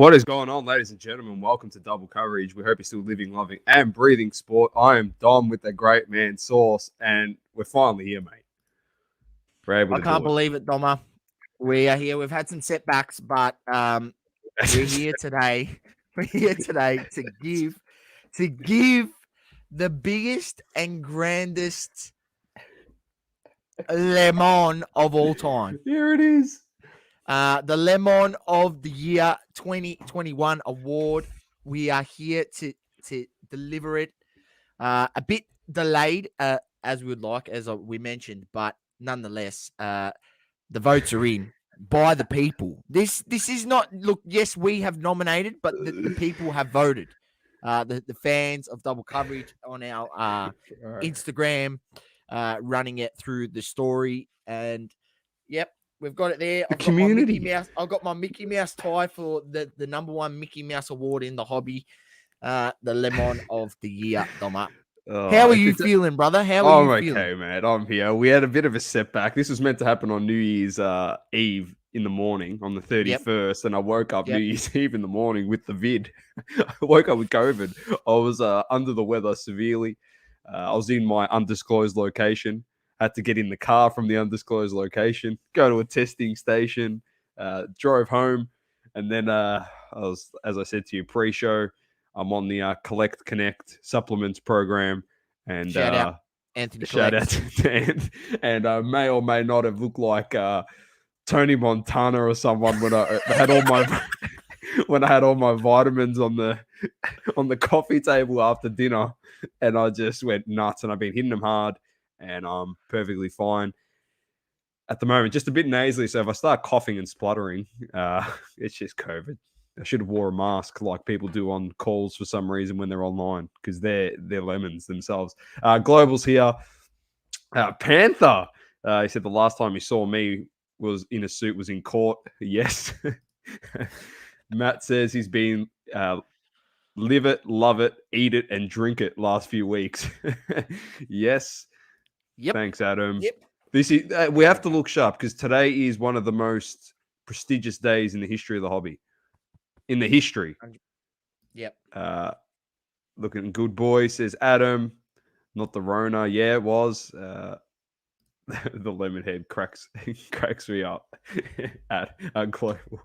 What is going on, ladies and gentlemen? Welcome to Double Coverage. We hope you're still living, loving, and breathing sport. I am Dom with the great man Sauce, and we're finally here, mate. We're able I to can't do it. believe it, Doma. We are here. We've had some setbacks, but we're here today. We're here today to give the biggest and grandest lemon of all time. Here it is. The Lemon of the Year 2021 award. We are here to deliver it. A bit delayed, as we would like, as we mentioned, but nonetheless, the votes are in by the people. This is not, look, yes, we have nominated, but the people have voted. The fans of Double Coverage on our Instagram, running it through the story, and yep, we've got it there. The community. I've got my Mickey Mouse tie for the number one Mickey Mouse award in the hobby. The Lemon of the Year, Doma. How are you feeling, brother? How are you feeling? I'm okay, man. I'm here. We had a bit of a setback. This was meant to happen on New Year's Eve in the morning on the 31st, and I woke up New Year's Eve in the morning with the vid. I woke up with COVID. I was under the weather severely. I was in my undisclosed location. Had to get in the car from the undisclosed location, go to a testing station, drove home, and then I was, as I said to you, pre-show. I'm on the Collect Connect supplements program, and shout out Anthony. Shout out to and may or may not have looked like Tony Montana or someone when I had all my when I had all my vitamins on the coffee table after dinner, and I just went nuts. And I've been hitting them hard, and I'm perfectly fine at the moment. Just a bit nasally, so if I start coughing and spluttering, it's just COVID. I should have wore a mask like people do on calls for some reason when they're online, because they're lemons themselves. Global's here. Panther. He said the last time he saw me was in a suit was in court. Yes. Matt says he's been live it, love it, eat it, and drink it last few weeks. Yes. Yep. Thanks, Adam. Yep. This is we have to look sharp because today is one of the most prestigious days in the history of the hobby. In the history. Yep. Looking good, boy, says Adam. Not the Rona. Yeah, it was. The lemon head cracks me up at Global.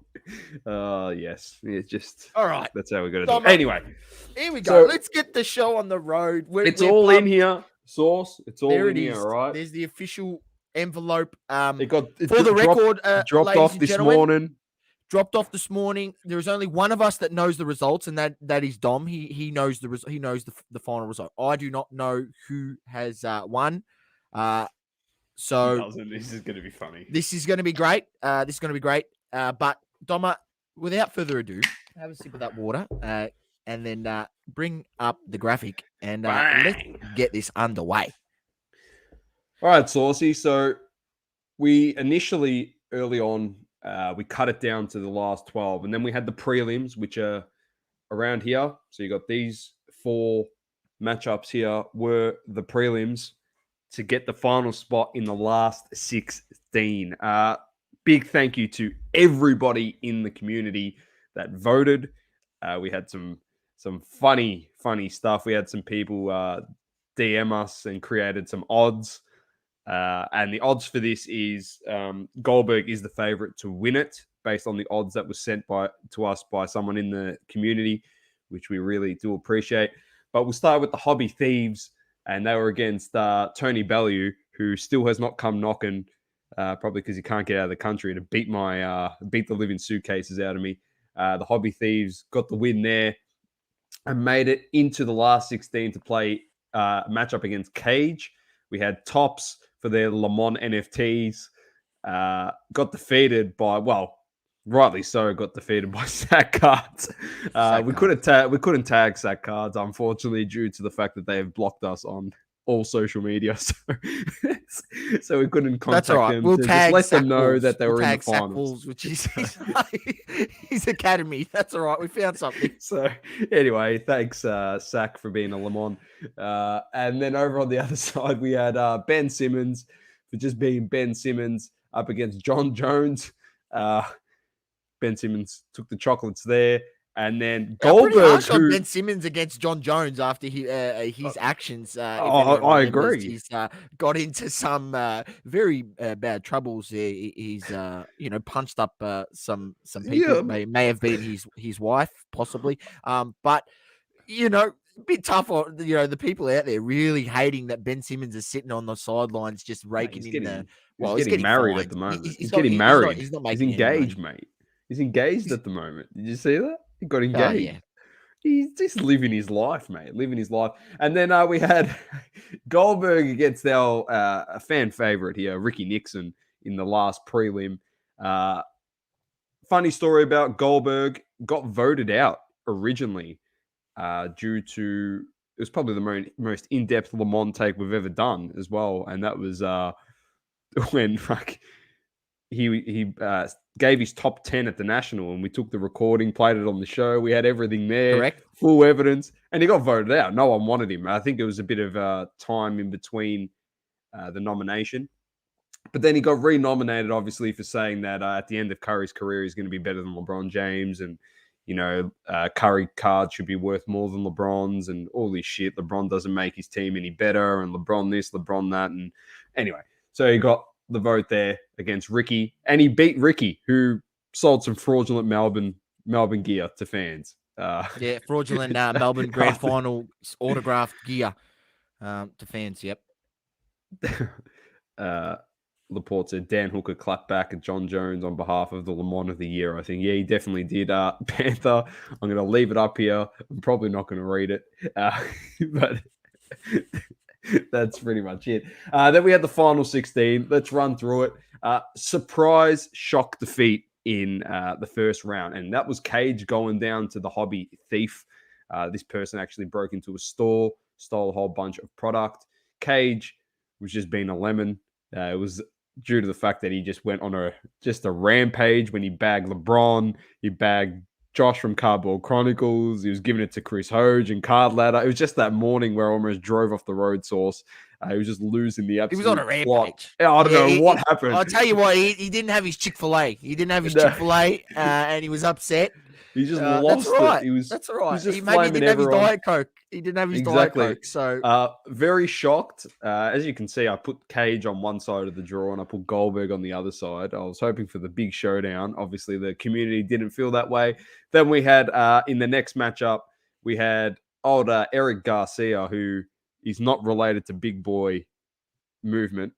Yes. It's just all right. That's how we're gonna do it. Anyway. Here we go. Let's get the show on the road. It's all in here. Sauce. It's all there in here, all right? There's the official envelope. It for the record, dropped off this morning. Dropped off this morning. There's only one of us that knows the results, and that is Dom. He knows the final result. I do not know who has won. So this is going to be funny. This is going to be great. But Doma, without further ado, have a sip of that water, and then bring up the graphic, and let's get this underway. All right, Saucy. So we initially early on. We cut it down to the last 12, and then we had the prelims, which are around here. So you got these 4 matchups here were the prelims to get the final spot in the last 16. Big thank you to everybody in the community that voted. We had some funny stuff. We had some people DM us and created some odds. And the odds for this is Goldberg is the favorite to win it based on the odds that was sent to us by someone in the community, which we really do appreciate. But we'll start with the Hobby Thieves, and they were against Tony Bellew, who still has not come knocking, probably because he can't get out of the country, to beat the living suitcases out of me. The Hobby Thieves got the win there and made it into the last 16 to play match up against Cage. We had Tops for their Le Mans NFTs. Got defeated by, well, rightly so, got defeated by Sack Cards. We couldn't tag Sack Cards, unfortunately, due to the fact that they have blocked us on all social media. So we couldn't contact them. We'll tag just let them know Wolves. that they were in the finals. Wolves, which is his academy. That's all right. We found something. So anyway, thanks, Sack, for being a Le Mans. And then over on the other side, we had Ben Simmons for just being Ben Simmons up against John Jones. Ben Ben Simmons took the chocolates there. And then Yeah, pretty Goldberg, harsh on who Ben Simmons against John Jones after his actions. If oh, anyone I remembers, agree. he's got into some very bad troubles. He's punched up some people. Yeah, May have been his wife, possibly. But a bit tough on the people out there really hating that Ben Simmons is sitting on the sidelines just mate, raking in the. he's Well, he's getting getting married at fined. the moment. He's He's not. getting He's not. married. He's not He's making any engaged, money. mate. He's engaged He's, at the moment. Did you see that? He got oh engaged. yeah. He's just living his life, mate. Living his life. And then we had Goldberg against our a fan favorite here, Ricky Nixon, in the last prelim. Funny story about Goldberg, got voted out originally due to, it was probably the most in-depth Le Mans take we've ever done as well. And that was when he gave his top 10 at the national, and we took the recording, played it on the show. We had everything there, Correct. full evidence, and he got voted out. No one wanted him. I think it was a bit of time in between the nomination. But then he got renominated, obviously, for saying that at the end of Curry's career, he's going to be better than LeBron James. And, Curry cards should be worth more than LeBron's and all this shit. LeBron doesn't make his team any better, and LeBron this, LeBron that. And anyway, so he got the vote there against Ricky, and he beat Ricky, who sold some fraudulent Melbourne gear to fans. Fraudulent Melbourne Grand Final autographed gear to fans. Yep. Laporte said Dan Hooker clapped back at John Jones on behalf of the Le Mans of the year. I think, yeah, he definitely did. Panther, I'm going to leave it up here. I'm probably not going to read it, but that's pretty much it. Then we had the final 16. Let's run through it. Surprise shock defeat in the first round, and that was Cage going down to the hobby thief. This person actually broke into a store, stole a whole bunch of product. Cage was just being a lemon. It was due to the fact that he just went on a rampage when he bagged LeBron, he bagged Josh from Cardboard Chronicles, he was giving it to Chris Hoge and Cardladder. It was just that morning where I almost drove off the road, Source. He was just losing the absolute. He was on a rampage. I don't know what happened. I'll tell you what, he didn't have his Chick-fil-A. He didn't have his Chick-fil-A, and he was upset. He just lost it. That's all right. He maybe didn't have his Diet Coke. He didn't have his Diet Coke. So very shocked. As you can see, I put Cage on one side of the draw and I put Goldberg on the other side. I was hoping for the big showdown. Obviously, the community didn't feel that way. Then we had in the next matchup, we had Eric Garcia, who is not related to Big Boy Movement.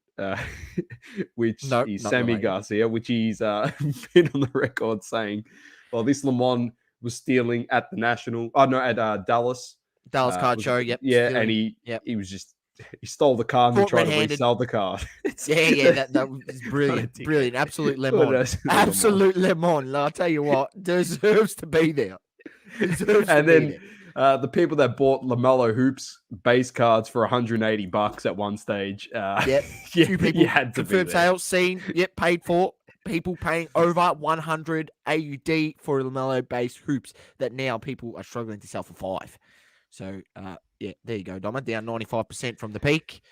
Which is Sammy Garcia, which he's been on the record saying, well, this Le Mans was stealing at the national. At Dallas. Dallas card show, yep. Yeah, stealing, and he was just, he stole the card and tried to resell the card. That was brilliant. Brilliant. Absolute Le Mans. Absolute Le Mans. I'll tell you what, deserves to be there. The people that bought LaMelo Hoops base cards for $180 at one stage. Two people had to confirmed sales seen. Yep, paid for. People paying over 100 AUD for LaMelo base hoops that now people are struggling to sell for $5. So there you go, Doma, down 95% from the peak.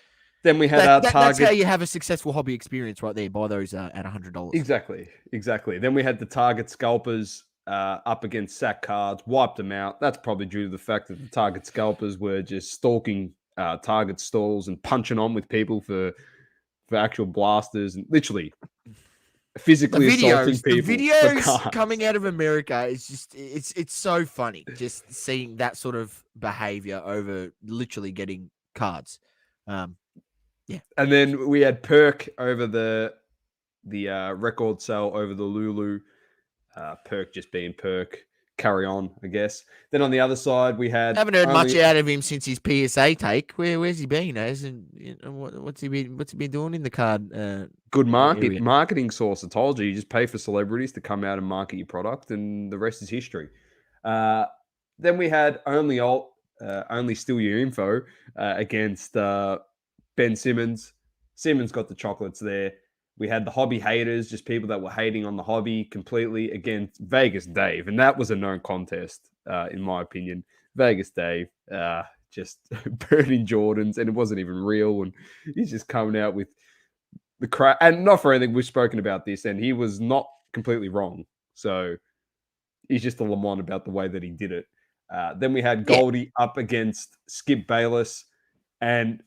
Then we had our Target. That's how you have a successful hobby experience right there. Buy those at $100. Exactly. Then we had the Target scalpers up against Sack cards, wiped them out. That's probably due to the fact that the Target scalpers were just stalking Target stalls and punching on with people for actual blasters and literally physically assaulting people. The videos coming out of America is just it's so funny just seeing that sort of behavior over literally getting cards. And then we had Perk over the record sale over the Lulu. Perk just being Perk. Carry on, I guess. Then on the other side, we had haven't heard much out of him since his PSA take. Where's he been? What's he been doing in the card? Good marketing source. I told you just pay for celebrities to come out and market your product, and the rest is history. Then we had only steal your info against Ben Simmons. Simmons got the chocolates there. We had the hobby haters, just people that were hating on the hobby completely against Vegas Dave. And that was a known contest, in my opinion. Vegas Dave, just burning Jordans, and it wasn't even real. And he's just coming out with the crap. And not for anything, we've spoken about this, and he was not completely wrong. So he's just a Le Mans about the way that he did it. Then we had Yeah. Goldie up against Skip Bayless. And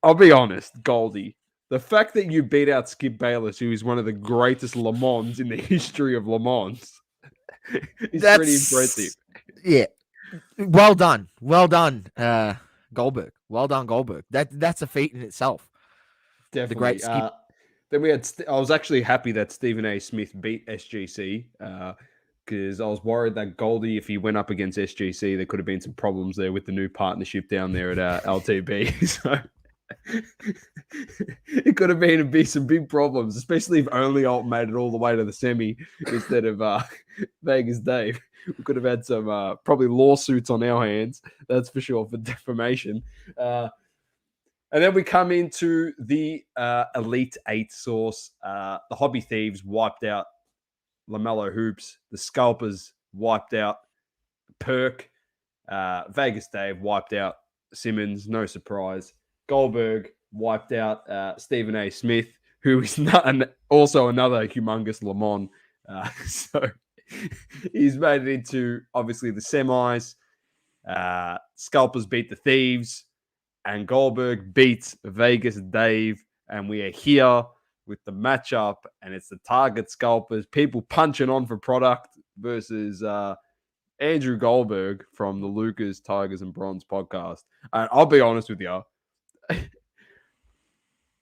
I'll be honest, Goldie, the fact that you beat out Skip Bayless, who is one of the greatest Le Mans in the history of Le Mans, is pretty impressive. Yeah. Well done. Goldberg. Well done, Goldberg. That's a feat in itself. Definitely. The great Skip. Then we had. I was actually happy that Stephen A. Smith beat SGC because I was worried that Goldie, if he went up against SGC, there could have been some problems there with the new partnership down there at LTB. So it could have been some big problems, especially if only Alt made it all the way to the semi instead of Vegas Dave. We could have had some probably lawsuits on our hands. That's for sure, for defamation. And then we come into the Elite 8 source. The Hobby Thieves wiped out LaMelo Hoops. The Scalpers wiped out Perk. Vegas Dave wiped out Simmons. No surprise. Goldberg wiped out Stephen A. Smith, who is also another humongous Le Mans. So he's made it into, obviously, the semis. Scalpers beat the Thieves. And Goldberg beats Vegas Dave. And we are here with the matchup. And it's the Target Scalpers, people punching on for product versus Andrew Goldberg from the Lucas, Tigers, and Bronze podcast. And I'll be honest with you.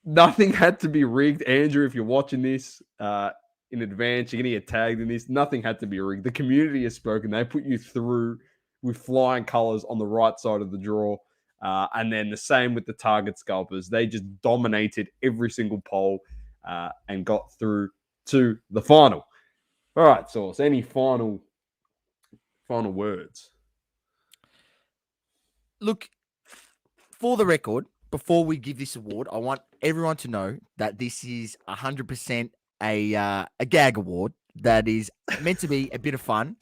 Nothing had to be rigged. Andrew, if you're watching this in advance, you're going to get tagged in this. Nothing had to be rigged. The community has spoken. They put you through with flying colors on the right side of the draw. And then the same with the Target Scalpers. They just dominated every single poll and got through to the final. All right, Sauce, any final words? Look, for the record, before we give this award, I want everyone to know that this is 100% a gag award that is meant to be a bit of fun,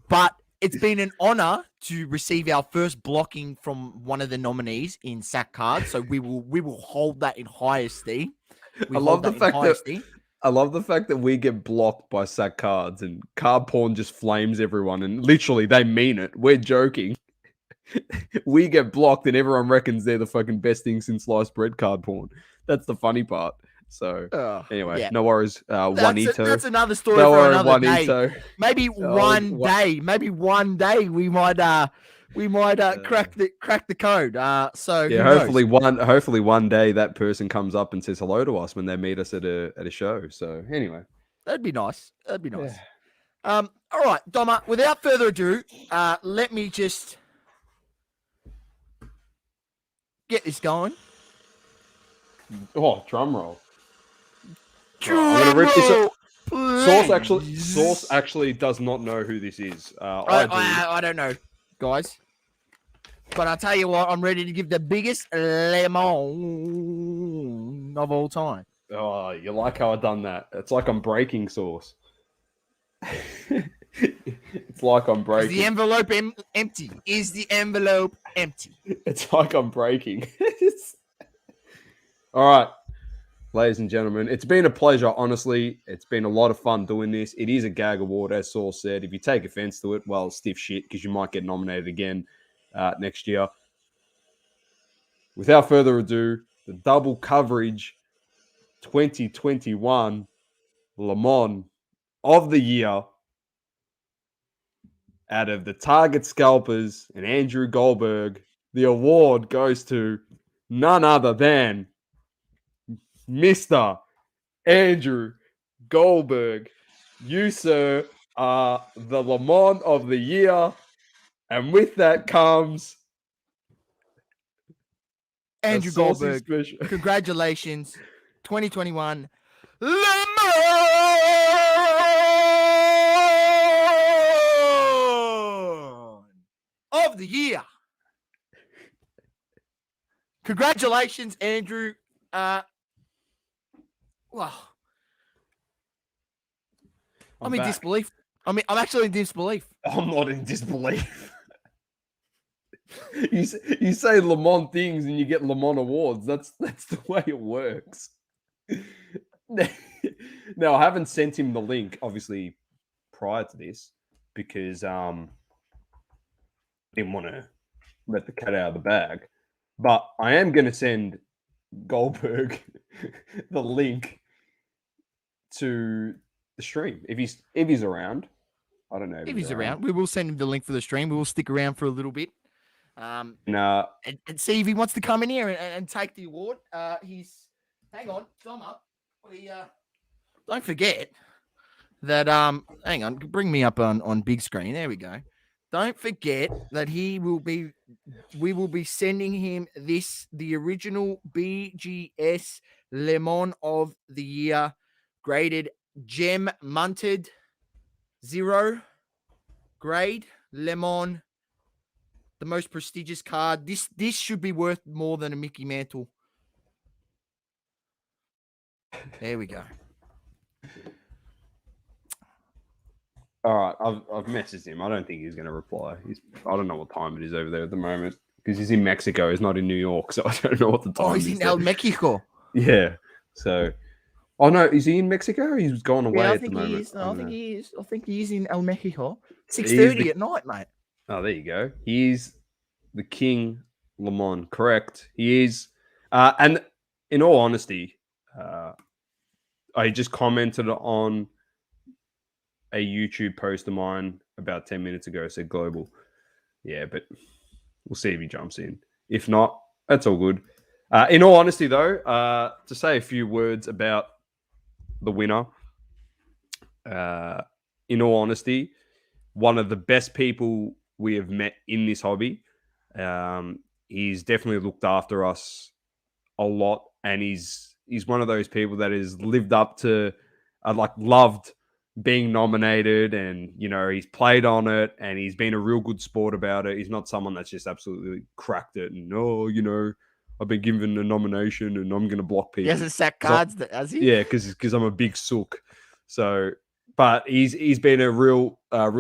but it's been an honor to receive our first blocking from one of the nominees in Sack Cards, so we will hold that in high esteem. I love the fact that we get blocked by Sack Cards and Card Porn just flames everyone, and literally they mean it. We're joking. We get blocked and everyone reckons they're the fucking best thing since sliced bread. Card Porn. That's the funny part. So anyway, yeah. No worries. Juanito. That's another story for another Juanito. Day. Maybe one day we might crack the code. So yeah, hopefully one day that person comes up and says hello to us when they meet us at a show. So anyway, that'd be nice. Yeah. All right, Doma. Without further ado, let me just get this going. Oh, drum roll. I'm gonna rip this up. Source actually does not know who this is. I don't know, guys. But I'll tell you what, I'm ready to give the biggest lemon of all time. Oh, you like how I done that? It's like I'm breaking, Source. It's like I'm breaking. Is the envelope empty? Is the envelope empty? It's like I'm breaking. All right, ladies and gentlemen, it's been a pleasure, honestly. It's been a lot of fun doing this. It is a gag award, as Saul said. If you take offense to it, well, stiff shit, because you might get nominated again next year. Without further ado, the double coverage 2021 Le Mans of the year out of the Target Scalpers and Andrew Goldberg, the award goes to none other than Mr. Andrew Goldberg. You, sir, are the Le Mans of the year. And with that comes Andrew Goldberg. Congratulations. 2021 Le Mans of the year. Congratulations, Andrew. Wow. I'm in disbelief. I'm actually in disbelief. I'm not in disbelief. You say Le Mans things and you get Le Mans awards. That's the way it works. Now, I haven't sent him the link, obviously, prior to this because I didn't want to let the cat out of the bag. But I am going to send Goldberg the link to the stream if he's around. I don't know If he's around, we will send him the link for the stream. We will stick around for a little bit. And see if he wants to come in here and take the award. Hang on, thumb up. We don't forget that hang on, bring me up on big screen. There we go. Don't forget that we will be sending him the original BGS Lemon of the Year, graded gem munted 0 grade lemon, the most prestigious card. This should be worth more than a Mickey Mantle. There we go. All right, I've messaged him. I don't think he's going to reply. I don't know what time it is over there at the moment because he's in Mexico. He's not in New York, so I don't know what the time is. Oh, he's in El Mexico. Yeah. So, oh no, is he in Mexico? He's gone away at the moment. I think he is. I think he is in El Mexico. 6:30 at night, mate. Oh, there you go. He's the King Lemon. Correct. He is. And in all honesty, I just commented on a YouTube post of mine about 10 minutes ago. Said global. Yeah, but we'll see if he jumps in. If not, that's all good. In all honesty, though, to say a few words about the winner. In all honesty, one of the best people we have met in this hobby. He's definitely looked after us a lot, and he's one of those people that has lived up to, loved being nominated, and he's played on it, and he's been a real good sport about it. He's not someone that's just absolutely cracked it and I've been given a nomination and I'm going to block people. He hasn't sacked cards, has he? Yeah, because I'm a big sook. So, but he's been a real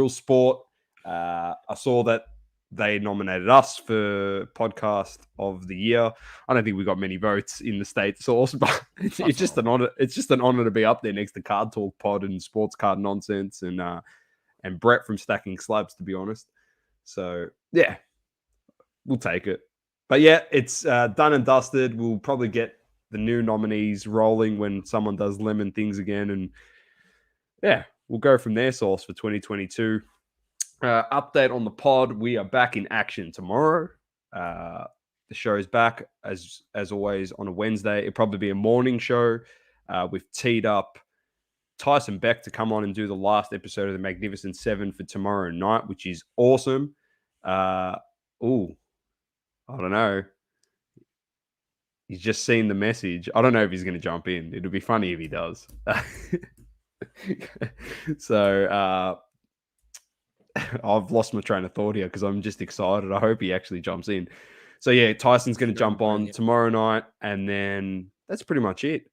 sport. I saw that they nominated us for podcast of the year. I don't think we got many votes in the state source, but it's just an honor. It's just an honor to be up there next to Card Talk Pod and Sports Card Nonsense and Brett from Stacking Slabs, to be honest. So yeah, we'll take it. But yeah, it's done and dusted. We'll probably get the new nominees rolling when someone does lemon things again, and yeah, we'll go from there. Source for 2022. Update on the pod. We are back in action tomorrow. The show's back as always on a Wednesday. It'll probably be a morning show. We've teed up Tyson Beck to come on and do the last episode of the Magnificent Seven for tomorrow night, which is awesome. I don't know. He's just seen the message. I don't know if he's going to jump in. It'll be funny if he does. So I've lost my train of thought here because I'm just excited. I hope he actually jumps in. So yeah, Tyson's going to jump on tomorrow night, and then that's pretty much it.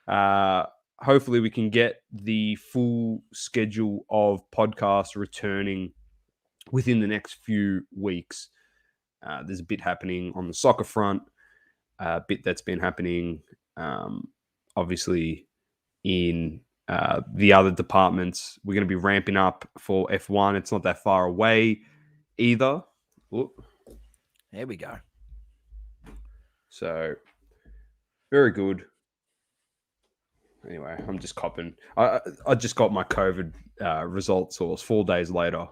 Hopefully we can get the full schedule of podcasts returning within the next few weeks. There's a bit happening on the soccer front, a bit that's been happening, obviously, in the other departments. We're going to be ramping up for F1. It's not that far away either. Ooh. There we go. So, very good. Anyway, I'm just copping. I just got my COVID results source 4 days later,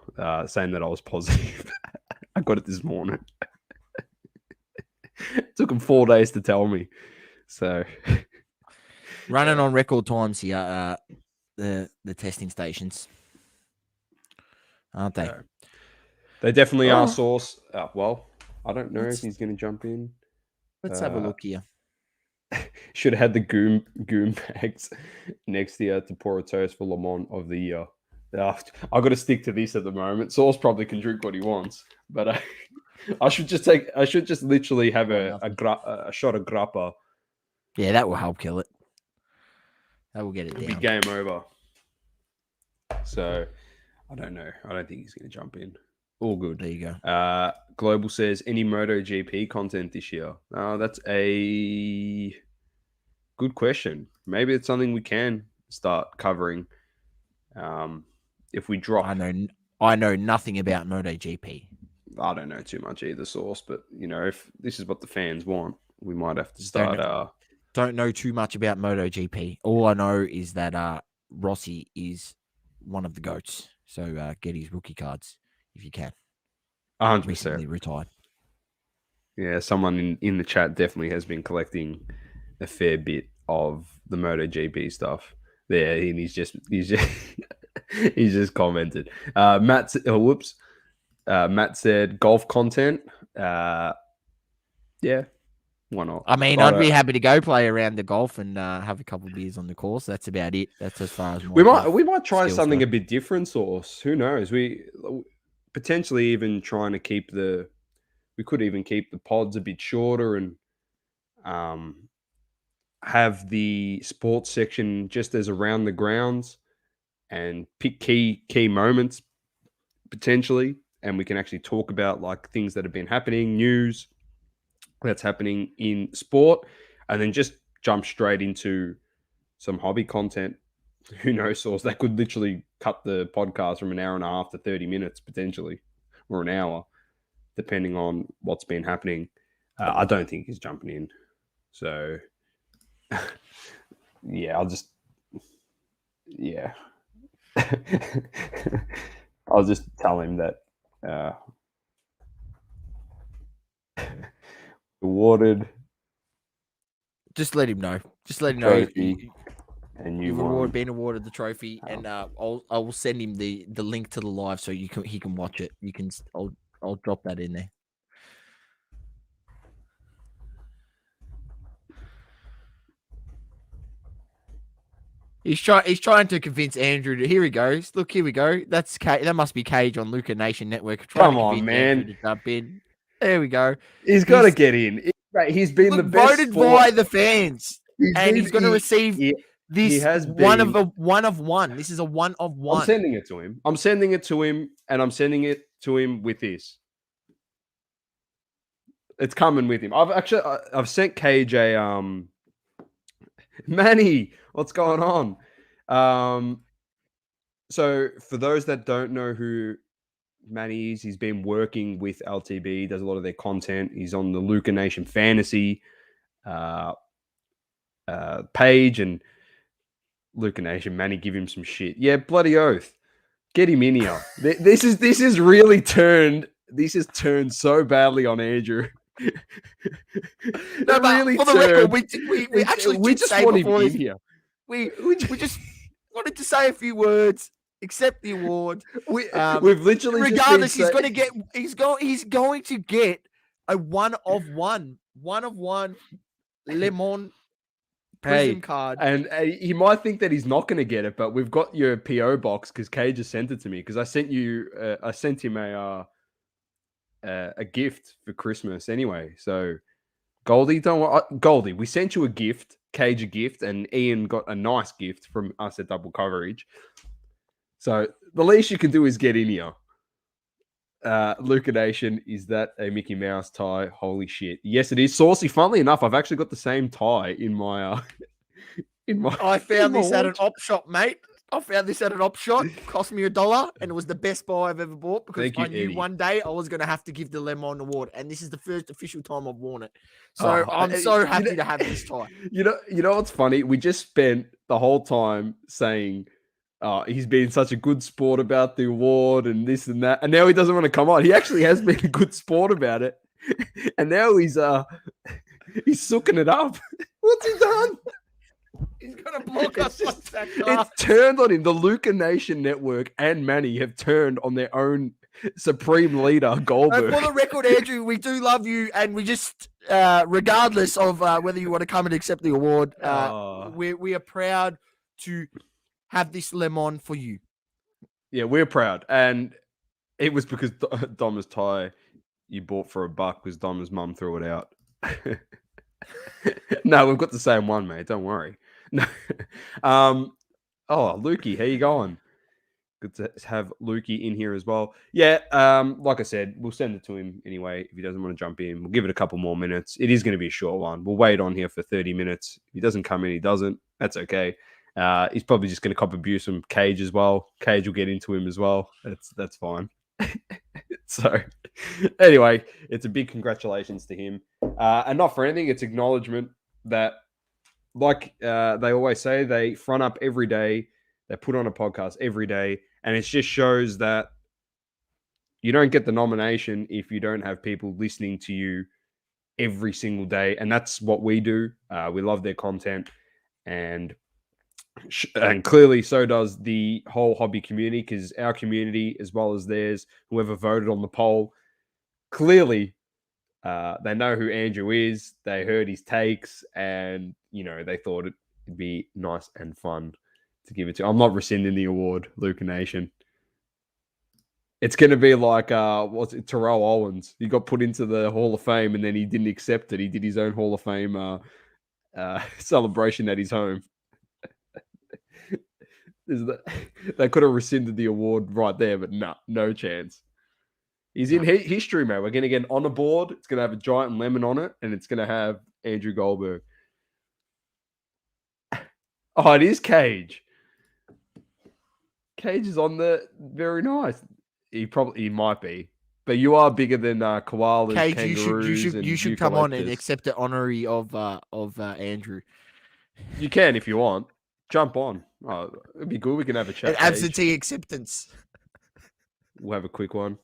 saying that I was positive. I got it this morning. It took them 4 days to tell me. So running on record times here, the testing stations, aren't they? They definitely are. Source. Well, I don't know if he's going to jump in. Let's have a look here. Should have had the goon bags next year to pour a toast for Lemon of the year. I've got to stick to this at the moment. Source probably can drink what he wants, but I should just literally have a shot of grappa. Yeah, that will help kill it. That will get it down. It'll be game over. So I don't know. I don't think he's going to jump in. All good. There you go. Global says, any MotoGP content this year? That's a good question. Maybe it's something we can start covering. if we drop. I know nothing about MotoGP. I don't know too much either, Source, but if this is what the fans want, we might have to Just start. Don't know too much about MotoGP. All I know is that Rossi is one of the goats. So get his rookie cards if you can. 100%. Recently retired. Yeah, someone in the chat definitely has been collecting a fair bit of the MotoGP stuff. There, and he's just he's just commented. Matt said golf content. Yeah, why not? I mean, I'd be happy to go play around the golf and have a couple of beers on the course. That's about it. That's as far as we might try something a bit different, Source. Who knows? We potentially even trying to keep we could even keep the pods a bit shorter and have the sports section just as around the grounds and pick key moments potentially, and we can actually talk about like things that have been happening, news that's happening in sport, and then just jump straight into some hobby content. Who knows, Source? That could literally cut the podcast from an hour and a half to 30 minutes potentially, or an hour, depending on what's been happening. I don't think he's jumping in. So, yeah, I'll just tell him that awarded. Just let him know. Just let him Trophy, know. You've been awarded the trophy, and I will send him the link to the live so he can watch it. I'll drop that in there. He's trying to convince Andrew to. Here he goes. Look, here we go. That must be Cage on Luca Nation Network. Come on, man. Andrew to jump in. There we go. He's got to get in. He's been the best voted by the fans, he's going to receive this one of one. This is a one of one. I'm sending it to him, and I'm sending it to him with this. It's coming with him. I've sent Cage a Manny, what's going on? So for those that don't know who Manny is, he's been working with LTB. He does a lot of their content. He's on the Luca Nation Fantasy page, and Luca Nation, Manny, give him some shit. Yeah, bloody oath. Get him in here. This has really turned. This has turned so badly on Andrew. No, but for the record, we actually just want him in here. We just wanted to say a few words, accept the award. We've literally regardless, he's going to get a one of one lemon prism card, and he might think that he's not going to get it, but we've got your PO box because Cage just sent it to me because I sent him a gift for Christmas anyway. So Goldie, don't worry. Goldie, we sent you a gift, Cage a gift, and Ian got a nice gift from us at Double Coverage. So the least you can do is get in here. Luca Nation, is that a Mickey Mouse tie? Holy shit. Yes, it is. Saucy, funnily enough, I've actually got the same tie in my I found this at an op shop, mate. I found this at an op shop. Cost me $1, and it was the best buy I've ever bought because I knew one day I was going to have to give the Lemon Award, and this is the first official time I've worn it. So I'm so happy to have this tie. You know what's funny? We just spent the whole time saying he's been such a good sport about the award and this and that, and now he doesn't want to come on. He actually has been a good sport about it, and now he's sooking it up. What's he done? He's going to block us. It's turned on him. The Luca Nation Network and Manny have turned on their own supreme leader, Goldberg. For the record, Andrew, we do love you, and we just, regardless of whether you want to come and accept the award, we are proud to have this lemon for you. Yeah, we're proud. And it was because Dom's tie you bought for $1 because Dom's mum threw it out. No, we've got the same one, mate. Don't worry. No. Lukey, how you going? Good to have Lukey in here as well. Yeah, like I said, we'll send it to him anyway. If he doesn't want to jump in, we'll give it a couple more minutes. It is going to be a short one. We'll wait on here for 30 minutes. If he doesn't come in, he doesn't. That's okay. He's probably just going to cop abuse from Cage as well. Cage will get into him as well. That's fine. So, anyway, it's a big congratulations to him. And not for anything, it's acknowledgement that, like they always say, they front up every day. They put on a podcast every day. And it just shows that you don't get the nomination if you don't have people listening to you every single day. And that's what we do. We love their content. And clearly so does the whole hobby community, because our community, as well as theirs, whoever voted on the poll, clearly they know who Andrew is. They heard his takes, and they thought it'd be nice and fun to give it to. I'm not rescinding the award, Luca Nation. It's going to be like what's it, Terrell Owens. He got put into the Hall of Fame, and then he didn't accept it. He did his own Hall of Fame celebration at his home. They could have rescinded the award right there, but no chance. He's in history, man. We're going to get an honor board. It's going to have a giant lemon on it, and it's going to have Andrew Goldberg. Oh, it is Cage. Cage is on the very nice. He might be, but you are bigger than koalas, Cage, kangaroos, you should come on and accept the honorary of Andrew. You can if you want. Jump on. Oh, it'd be good. We can have a chat. An absentee acceptance. We'll have a quick one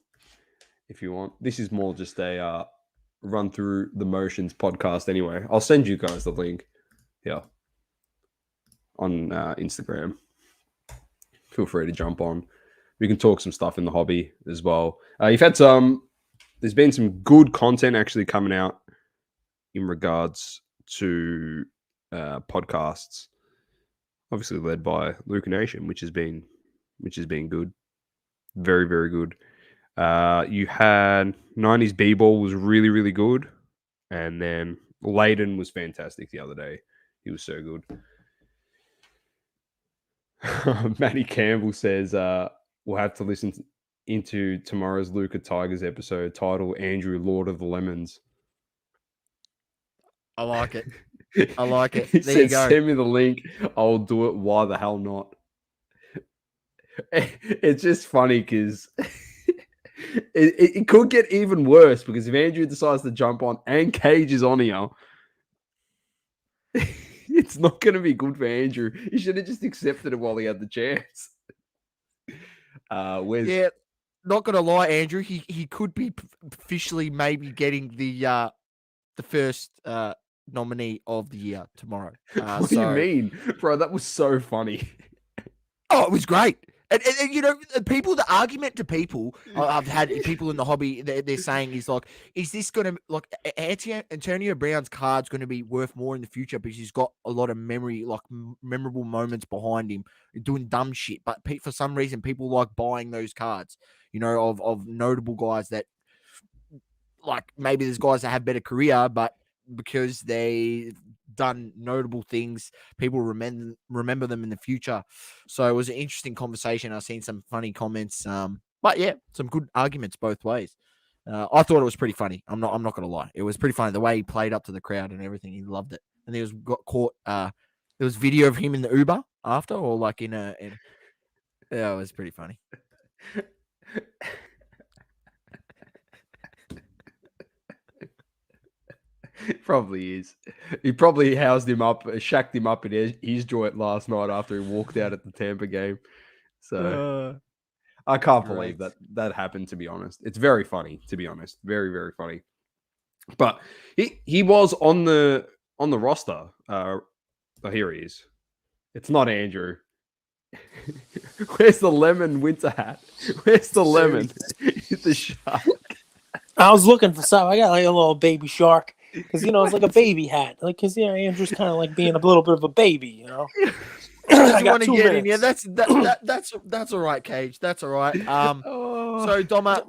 if you want. This is more just a run through the motions podcast anyway. I'll send you guys the link here on Instagram. Feel free to jump on. We can talk some stuff in the hobby as well. There's been some good content actually coming out in regards to podcasts. Obviously led by Luca Nation, which has been good. Very, very good. You had 90s B-ball was really, really good. And then Layden was fantastic the other day. He was so good. Matty Campbell says we'll have to listen into tomorrow's Luca Tigers episode titled Andrew Lord of the Lemons. I like it. I like it. He there you go. Send me the link. I'll do it. Why the hell not? It's just funny because it could get even worse, because if Andrew decides to jump on and Cage is on here, it's not going to be good for Andrew. He should have just accepted it while he had the chance. Yeah, not going to lie, Andrew. He could be officially maybe getting the first nominee of the year tomorrow. What do you mean, bro? That was so funny. Oh, it was great. And the argument to people, I've had people in the hobby, they're saying is like, is this going to, like, Antonio Brown's card's going to be worth more in the future because he's got a lot of memorable moments behind him doing dumb shit. But for some reason, people like buying those cards, of notable guys that, like, maybe there's guys that have better career, but because they've done notable things, people remember them in the future. So it was an interesting conversation. I've seen some funny comments, but yeah, some good arguments both ways. I thought it was pretty funny. I'm not gonna lie, it was pretty funny the way he played up to the crowd and everything. He loved it, and he got caught. There was video of him in the Uber after, or like yeah, it was pretty funny. Probably is. He probably housed him up, shacked him up in his joint last night after he walked out at the Tampa game. So I can't believe that happened, to be honest. It's very funny, to be honest. Very, very funny. But he was on the roster. Oh, here he is. It's not Andrew. Where's the lemon winter hat? Where's the lemon? The shark. I was looking for something. I got like a little baby shark. Because, it's like a baby hat. Like, because, Andrew's kind of like being a little bit of a baby, I want to get in here. That's all right, Cage. That's all right. So, Doma,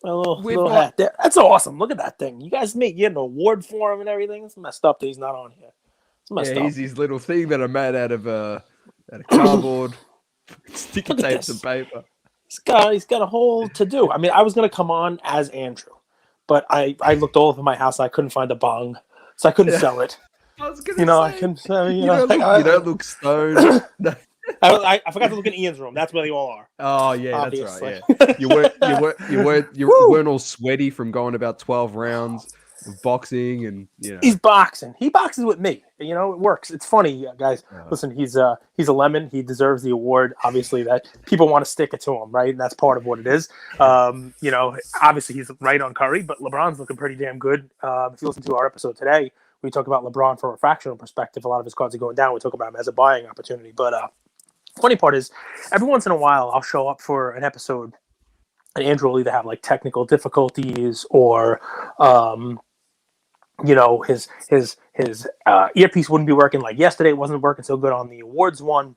a little hat. That's awesome. Look at that thing. You guys get an award for him and everything. It's messed up that he's not on here. It's messed up. He's his little thing that I made out of cardboard, sticky tape, and paper. He's got a whole to do. I mean, I was going to come on as Andrew. But I looked all over my house. I couldn't find a bong, so I couldn't sell it. I was gonna You know, say, I can. you don't look stoned. No. I forgot to look in Ian's room. That's where they all are. Oh yeah, Obviously. that's right. Yeah, you Woo! weren't all sweaty from going about 12 rounds of boxing, and He's boxing. He boxes with me. You know, it works. It's funny, guys. Uh. Listen, he's a lemon. He deserves the award. Obviously, that people want to stick it to him, right? And that's part of what it is. You know, obviously he's right on Curry, but LeBron's looking pretty damn good. If you listen to our episode today, we talk about LeBron from a fractional perspective. A lot of his cards are going down. We talk about him as a buying opportunity. But funny part is, every once in a while, I'll show up for an episode, and Andrew will either have like technical difficulties or, you know, his earpiece wouldn't be working. Like yesterday, it wasn't working so good on the awards one,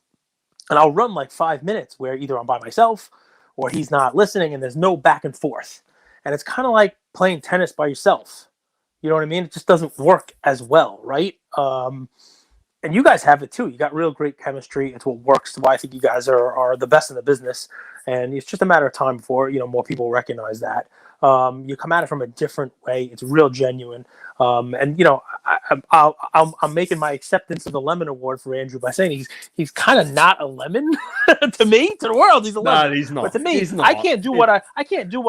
and I'll run like 5 minutes where either I'm by myself or he's not listening, and there's no back and forth, and it's kind of like playing tennis by yourself. You know what I mean? It just doesn't work as well, right? And you guys have it too. You got real great chemistry. It's what works. Why I think you guys are the best in the business. And it's just a matter of time before, you know, more people recognize that. You come at it from a different way. It's real genuine. And you know, I'm making my acceptance of the Lemon Award for Andrew by saying he's kind of not a lemon to me, to the world. He's a lemon. No, he's not. But to me, He's not. I can't do what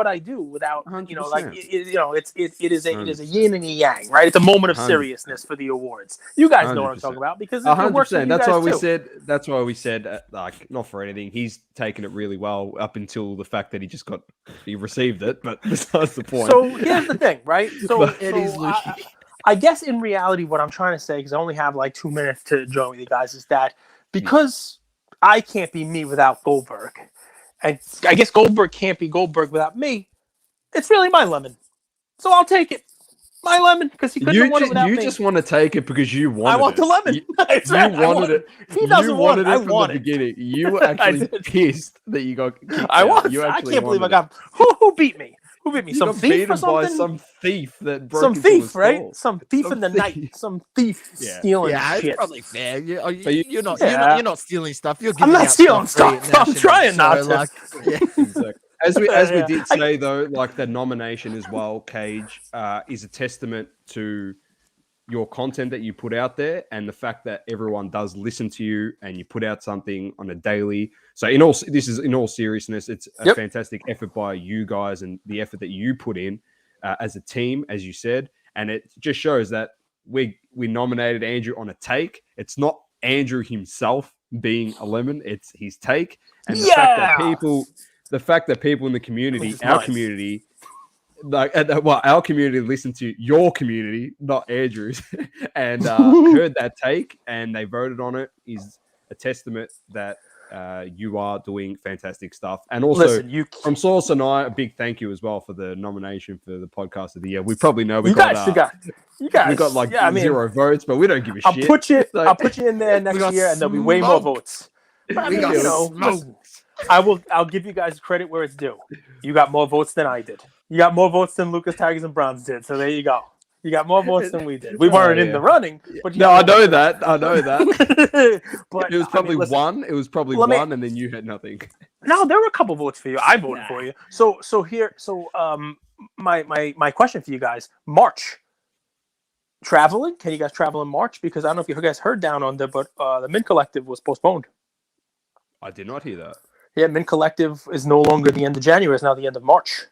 I do without 100%. you know, like you know, it is a yin and a yang, right? It's a moment of 100%. seriousness for the awards. You guys know what I'm 100%. talking about because it works for you 100%. That's guys why we too. said. That's why we said, like, not for anything. He's taken it really well up until the fact that he received it. But besides the point. So here's the thing, right? So It is Lucy. I guess in reality, what I'm trying to say, because I only have like 2 minutes to join with you guys, is that because I can't be me without Goldberg, and I guess Goldberg can't be Goldberg without me, it's really my lemon. So I'll take it. My lemon, because he couldn't have won it without me. You just want to take it because you wanted it. I want the lemon. You wanted it. He doesn't want it. I from want the it. beginning. You were actually pissed that you got kicked I out. was. You I actually can't believe I wanted got. Who beat me? Who beat me? You Some got thief beaten or something? by some thief that broke Some into a thief, right? store. Some thief Some in the thief. night. Some thief Yeah. stealing Yeah, shit. it's probably fair. you- You're not. Yeah. You're not stealing stuff. You're I'm giving not out stealing free at stuff. I'm national, trying not to. Like, yeah. Exactly. As we Yeah. did say though, like the nomination as well, Cage, is a testament to your content that you put out there and the fact that everyone does listen to you and you put out something on a daily. So in all seriousness, it's a fantastic effort by you guys and the effort that you put in as a team, as you said, and it just shows that we nominated Andrew on a take. It's not Andrew himself being a lemon; it's his take, and the fact that people in the community, our community, like our community listened to your community, not Andrew's, and heard that take and they voted on it is a testament that you are doing fantastic stuff. And also, from Source and I, a big thank you as well for the nomination for the podcast of the year. We probably know we got like 0 votes, but we don't give a shit. I'll put you in there next year, and there'll be way more votes. But I mean, I'll give you guys credit where it's due. You got more votes than I did. You got more votes than Lucas, Tigers, and Browns did. So there you go. You got more votes than we did. We weren't in the running, but I know that. But it was probably one. It was probably one, and then you had nothing. No, there were a couple votes for you. I voted for you. So my question for you guys: March traveling? Can you guys travel in March? Because I don't know if you guys heard down on there, but the Mint Collective was postponed. I did not hear that. Yeah, Mint Collective is no longer the end of January; it's now the end of March.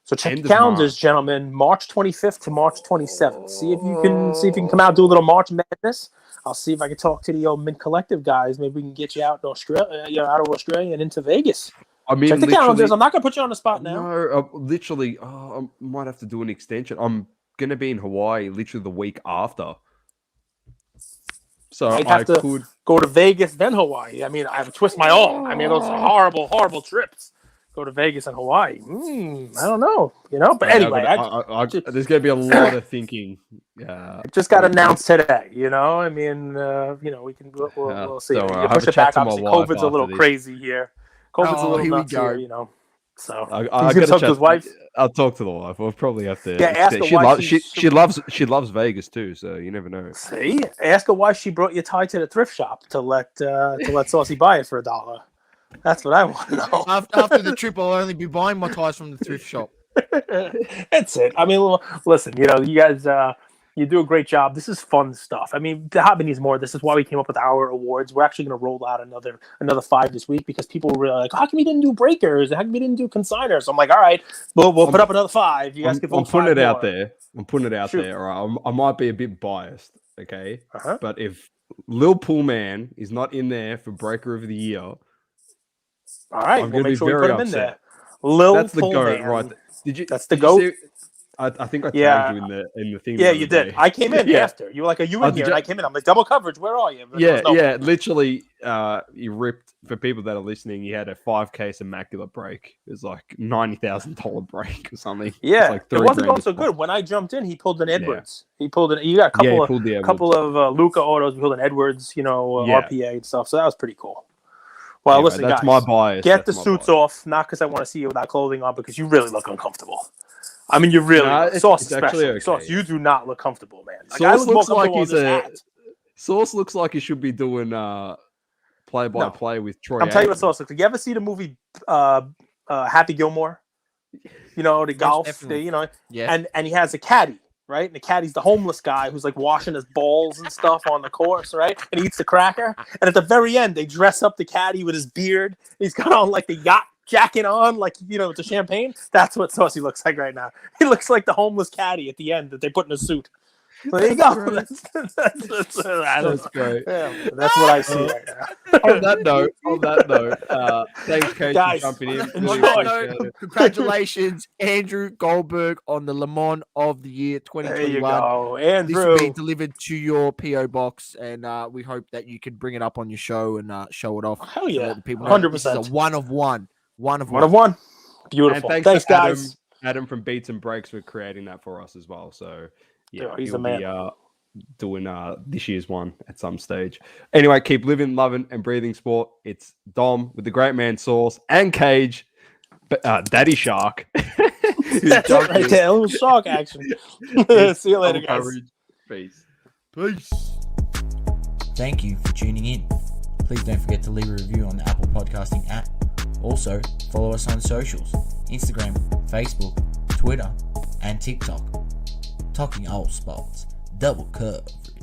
So check the calendars, gentlemen. March 25th to March 27th. See if you can come out, do a little March Madness. I'll see if I can talk to the old Mint Collective guys. Maybe we can get you out in Australia, out of Australia and into Vegas. I mean, check the calendars. I'm not gonna put you on the spot now. No, I might have to do an extension. I'm gonna be in Hawaii literally the week after. So I could go to Vegas, then Hawaii. I mean, I have to twist my arm. I mean, those are horrible, horrible trips. Go to Vegas and Hawaii. I don't know, But anyway, there's going to be a lot of thinking. It just got announced today. I mean, we can we'll see. You push it back. Obviously, COVID's a little crazy here. COVID's a little nuts here. So I got to talk to his wife. I'll talk to the wife. We'll probably have to. Yeah, ask her why she loves Vegas too. So you never know. See, ask her why she brought your tie to the thrift shop to let Saucy buy it for $1. That's what I want to know. After the trip, I'll only be buying my ties from the thrift shop. That's it. I mean, listen, you guys, You do a great job. This is fun stuff. I mean, the hobby needs more. This is why we came up with our awards. We're actually going to roll out another 5 this week because people were really like, how come we didn't do breakers? How come we didn't do consigners? I'm like, all right, we'll put up another 5. You guys can vote. I'm putting it out more. there. I'm putting it out Shoot. there. All right. I might be a bit biased, okay? Uh-huh. But if Lil Pool Man is not in there for Breaker of the Year, all right, I'm we'll going make to be sure we very put him in upset. there. Lil That's the Pool goat, Man. right? That's the goat. I think I tagged you in the thing. Yeah, the you other did. day. I came in after. You were like, are you in did here? you? And I came in. I'm like, double coverage. Where are you? But Yeah. Literally, you ripped, for people that are listening, you had a 5K immaculate break. It was like $90,000 break or something. Yeah, like it wasn't going $3,000 so good. When I jumped in, he pulled an Edwards. He pulled an. You got a he couple pulled the of Luca autos. He pulled an Edwards. RPA and stuff. So that was pretty cool. Well, Anyway, listen, that's guys. my bias. Get the suits off, not because I want to see you without clothing on, because you really look uncomfortable. I mean, you really look. Sauce it's especially. actually okay. Sauce, you do not look comfortable, man. Like, Sauce looks like Sauce looks like he should be doing play-by-play with Troy. I'm telling you what Sauce looks like. You ever see the movie Happy Gilmore? The golf. Yeah. And he has a caddy, right? And the caddy's the homeless guy who's like washing his balls and stuff on the course, right? And he eats the cracker. And at the very end, they dress up the caddy with his beard. He's got on like the yacht jacket on, like, with the champagne. That's what Saucy looks like right now. He looks like the homeless caddy at the end that they put in a suit. So there you go. That's great. Yeah, that's what I see right now. On that note, thanks, Kate, guys, for jumping in. on Really that appreciate it. Congratulations, Andrew Goldberg, on the Le Mans of the Year 2021. There you go, Andrew. This will be delivered to your PO box, and we hope that you can bring it up on your show and show it off. Hell yeah, so people 100%. This is a one of one. One of one. Beautiful. And thanks to guys. Adam from Beats and Breaks for creating that for us as well. So yeah, he's he'll a man. Be doing this year's one at some stage. Anyway, keep living, loving, and breathing sport. It's Dom with the great man Sauce and Cage, Daddy Shark. That's it right there. A little shark action. See you later, guys. Peace. Thank you for tuning in. Please don't forget to leave a review on the Apple Podcasting app. Also, follow us on socials, Instagram, Facebook, Twitter, and TikTok. Talking all sports, double coverage.